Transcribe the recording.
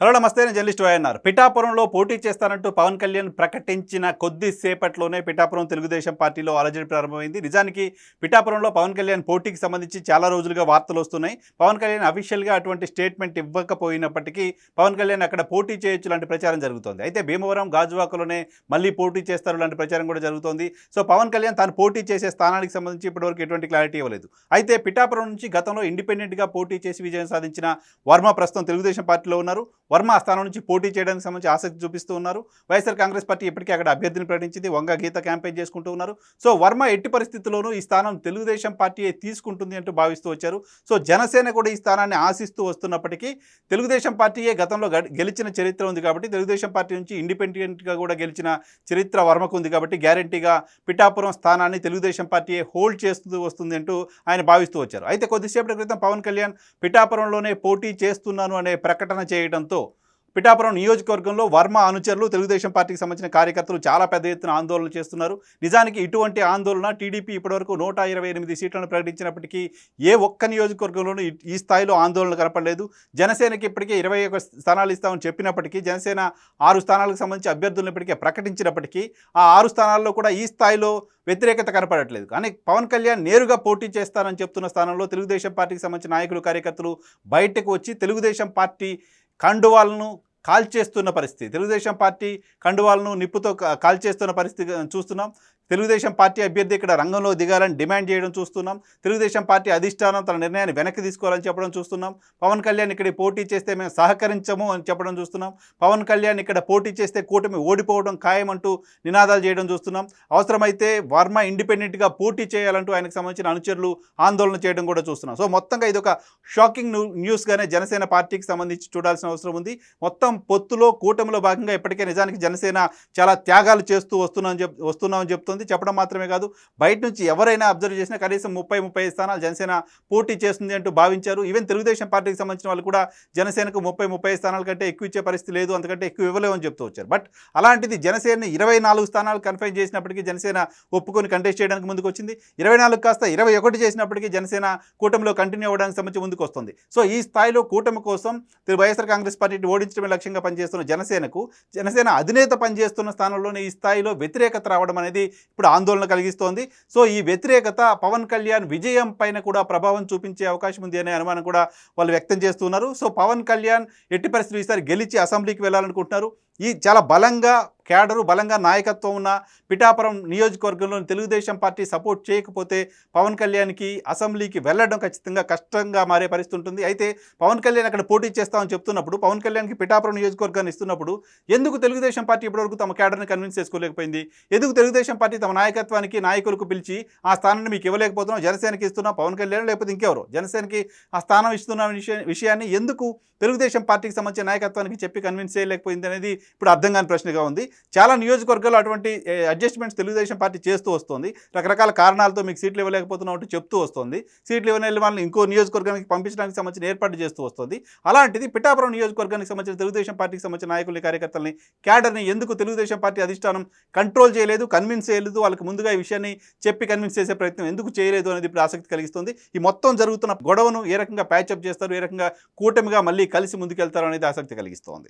Hello నమస్తే, నేను journalist YNR. పిఠాపురంలో పోటీ చేస్తానంటూ పవన్ కళ్యాణ్ ప్రకటించిన కొద్దిసేపట్లోనే పిఠాపురం తెలుగుదేశం పార్టీలో అలజడి ప్రారంభమైంది. నిజానికి పిఠాపురంలో పవన్ కళ్యాణ్ పోటీకి సంబంధించి చాలా రోజులుగా వార్తలు వస్తున్నాయి. పవన్ కళ్యాణ్ అఫీషియల్గా అటువంటి స్టేట్మెంట్ ఇవ్వకపోయినప్పటికీ పవన్ కళ్యాణ్ అక్కడ పోటీ చేయొచ్చు లాంటి ప్రచారం జరుగుతోంది. అయితే భీమవరం, గాజువాకలోనే మళ్ళీ పోటీ చేస్తారు లాంటి ప్రచారం కూడా జరుగుతోంది. సో పవన్ కళ్యాణ్ తాను పోటీ చేసే స్థానానికి సంబంధించి ఇప్పటివరకు ఎటువంటి క్లారిటీ ఇవ్వలేదు. అయితే పిఠాపురం నుంచి గతంలో ఇండిపెండెంట్గా పోటీ చేసి విజయం సాధించిన వర్మ ప్రస్తుతం తెలుగుదేశం పార్టీలో ఉన్నారు. వర్మ ఆ స్థానం నుంచి పోటీ చేయడానికి సంబంధించి ఆసక్తి చూపిస్తూ ఉన్నారు. వైఎస్ఆర్ కాంగ్రెస్ పార్టీ ఇప్పటికీ అక్కడ అభ్యర్థిని ప్రకటించింది. వంగ గీత క్యాంపెయిన్ చేసుకుంటూ ఉన్నారు. సో వర్మ ఎట్టి పరిస్థితుల్లోనూ ఈ స్థానం తెలుగుదేశం పార్టీ తీసుకుంటుంది అంటూ భావిస్తూ వచ్చారు. సో జనసేన కూడా ఈ స్థానాన్ని ఆశిస్తూ వస్తున్నప్పటికీ తెలుగుదేశం పార్టీయే గతంలో గెలిచిన చరిత్ర ఉంది కాబట్టి, తెలుగుదేశం పార్టీ నుంచి ఇండిపెండెంట్గా కూడా గెలిచిన చరిత్ర వర్మకు ఉంది కాబట్టి గ్యారంటీగా పిఠాపురం స్థానాన్ని తెలుగుదేశం పార్టీయే హోల్డ్ చేస్తూ వస్తుంది అంటూ ఆయన భావిస్తూ వచ్చారు. అయితే కొద్దిసేపటి క్రితం పవన్ కళ్యాణ్ పిఠాపురంలోనే పోటీ చేస్తున్నాను అనే ప్రకటన చేయడంతో పిఠాపురం నియోజకవర్గంలో వర్మ అనుచరులు, తెలుగుదేశం పార్టీకి సంబంధించిన కార్యకర్తలు చాలా పెద్ద ఎత్తున ఆందోళన చేస్తున్నారు. నిజానికి ఇటువంటి ఆందోళన టీడీపీ ఇప్పటివరకు 128 సీట్లను ప్రకటించినప్పటికీ ఏ ఒక్క నియోజకవర్గంలోనూ ఈ స్థాయిలో ఆందోళన కనపడలేదు. జనసేనకి ఇప్పటికే 21 స్థానాలు ఇస్తామని చెప్పినప్పటికీ, జనసేన 6 స్థానాలకు సంబంధించి అభ్యర్థులను ఇప్పటికే ప్రకటించినప్పటికీ ఆ 6 స్థానాల్లో కూడా ఈ స్థాయిలో వ్యతిరేకత కనపడట్లేదు. కానీ పవన్ కళ్యాణ్ నేరుగా పోటీ చేస్తానని చెప్తున్న స్థానంలో తెలుగుదేశం పార్టీకి సంబంధించిన నాయకులు, కార్యకర్తలు బయటకు వచ్చి తెలుగుదేశం పార్టీ కండువాలను కాల్చేస్తున్న పరిస్థితి, తెలుగుదేశం పార్టీ కండువాలను నిప్పుతో కాల్చేస్తున్న పరిస్థితి చూస్తున్నాం. తెలుగుదేశం పార్టీ అభ్యర్థి ఇక్కడ రంగంలో దిగాలని డిమాండ్ చేయడం చూస్తున్నాం. తెలుగుదేశం పార్టీ అధిష్టానం తన నిర్ణయాన్ని వెనక్కి తీసుకోవాలని చెప్పడం చూస్తున్నాం. పవన్ కళ్యాణ్ ఇక్కడ పోటీ చేస్తే మేము సహకరించము అని చెప్పడం చూస్తున్నాం. పవన్ కళ్యాణ్ ఇక్కడ పోటీ చేస్తే కూటమి ఓడిపోవడం ఖాయమంటూ నినాదాలు చేయడం చూస్తున్నాం. అవసరమైతే వర్మ ఇండిపెండెంట్గా పోటీ చేయాలంటూ ఆయనకు సంబంధించిన అనుచరులు ఆందోళన చేయడం కూడా చూస్తున్నాం. సో మొత్తంగా ఇది ఒక షాకింగ్ న్యూస్గానే జనసేన పార్టీకి సంబంధించి చూడాల్సిన అవసరం ఉంది. మొత్తం పొత్తులో, కూటమిలో భాగంగా ఇప్పటికే నిజానికి జనసేన చాలా త్యాగాలు చేస్తూ వస్తున్నామని చెప్తుంది. చెప్పడం మాత్రమే కాదు, బయట నుంచి ఎవరైనా అబ్జర్వ్ చేసినా కనీసం 30-35 స్థానాలు జనసేన పోటీ చేస్తుంది అంటూ భావించారు. ఈవెన్ తెలుగుదేశం పార్టీకి సంబంధించిన వాళ్ళు కూడా జనసేనకు 30-35 స్థానాల కంటే ఎక్కువ ఇచ్చే పరిస్థితి లేదు, అంతకంటే ఎక్కువ ఇవ్వలేమని చెప్తూ వచ్చారు. బట్ అలాంటిది జనసేనని 24 స్థానాలు కన్ఫైన్ చేసినప్పటికీ జనసేన ఒప్పుకొని కంటెస్ట్ చేయడానికి ముందుకు వచ్చింది. 24 కాస్త 21 చేసినప్పటికీ జనసేన కూటమిలో కంటిన్యూ అవ్వడానికి సంబంధించి ముందుకు వస్తుంది. సో ఈ స్థాయిలో కూటమి కోసం వైఎస్ఆర్ కాంగ్రెస్ పార్టీని ఓడించడమే లక్ష్యంగా పనిచేస్తున్న జనసేన అధినేత పనిచేస్తున్న స్థానంలోనే ఈ స్థాయిలో వ్యతిరేకత రావడం అనేది ఇప్పుడు ఆందోళన కలిగిస్తోంది. సో ఈ వ్యతిరేకత పవన్ కళ్యాణ్ విజయం పైన కూడా ప్రభావం చూపించే అవకాశం ఉంది అనే అనుమానం కూడా వాళ్ళు వ్యక్తం చేస్తున్నారు. సో పవన్ కళ్యాణ్ ఎట్టి పరిస్థితులు ఈసారి గెలిచి అసెంబ్లీకి వెళ్ళాలనుకుంటున్నారు. ఈ చాలా బలంగా క్యాడరు, బలంగా నాయకత్వం ఉన్న పిఠాపురం నియోజకవర్గంలోని తెలుగుదేశం పార్టీ సపోర్ట్ చేయకపోతే పవన్ కళ్యాణ్కి అసెంబ్లీకి వెళ్ళడం ఖచ్చితంగా కష్టంగా మారే పరిస్థితి ఉంటుంది. అయితే పవన్ కళ్యాణ్ అక్కడ పోటీ చేస్తామని చెప్తున్నప్పుడు, పవన్ కళ్యాణ్కి పిఠాపురం నియోజకవర్గాన్ని ఇస్తున్నప్పుడు ఎందుకు తెలుగుదేశం పార్టీ ఇప్పటివరకు తమ క్యాడర్ని కన్విన్స్ చేసుకోలేకపోయింది? ఎందుకు తెలుగుదేశం పార్టీ తమ నాయకత్వానికి, నాయకులకు పిలిచి ఆ స్థానాన్ని మీకు ఇవ్వలేకపోతున్నాం, జనసేనకి ఇస్తున్నా పవన్ కళ్యాణ్ లేకపోతే ఇంకెవరో జనసేనకి ఆ స్థానం ఇస్తున్న విషయాన్ని ఎందుకు తెలుగుదేశం పార్టీకి సంబంధించిన నాయకత్వానికి చెప్పి కన్విన్స్ చేయలేకపోయింది అనేది ఇప్పుడు అర్థం కాని ప్రశ్నగా ఉంది. చాలా నియోజకవర్గాల్లో అటువంటి అడ్జస్ట్మెంట్స్ తెలుగుదేశం పార్టీ చేస్తూ వస్తుంది. రకరకాల కారణాలతో మీకు సీట్లు ఇవ్వలేకపోతున్నాం అంటూ చెప్తూ వస్తుంది. సీట్లు ఇవ్వని వాళ్ళని ఇంకో నియోజకవర్గానికి పంపించడానికి సంబంధించిన ఏర్పాటు చేస్తూ వస్తుంది. అలాంటిది పిఠాపురం నియోజకవర్గానికి సంబంధించిన తెలుగుదేశం పార్టీకి సంబంధించిన నాయకుల్ని, కార్యకర్తల్ని, క్యాడర్ని ఎందుకు తెలుగుదేశం పార్టీ అధిష్టానం కంట్రోల్ చేయలేదు, కన్విన్స్ చేయలేదు, వాళ్ళకి ముందుగా ఈ విషయాన్ని చెప్పి కన్విన్స్ చేసే ప్రయత్నం ఎందుకు చేయలేదు అనేది ఇప్పుడు ఆసక్తి కలిగిస్తుంది. ఈ మొత్తం జరుగుతున్న గొడవను ఏ రకంగా ప్యాచప్ చేస్తారు, ఏ రకంగా కూటమిగా మళ్ళీ కలిసి ముందుకెళ్తారు అనేది ఆసక్తి కలిగిస్తోంది.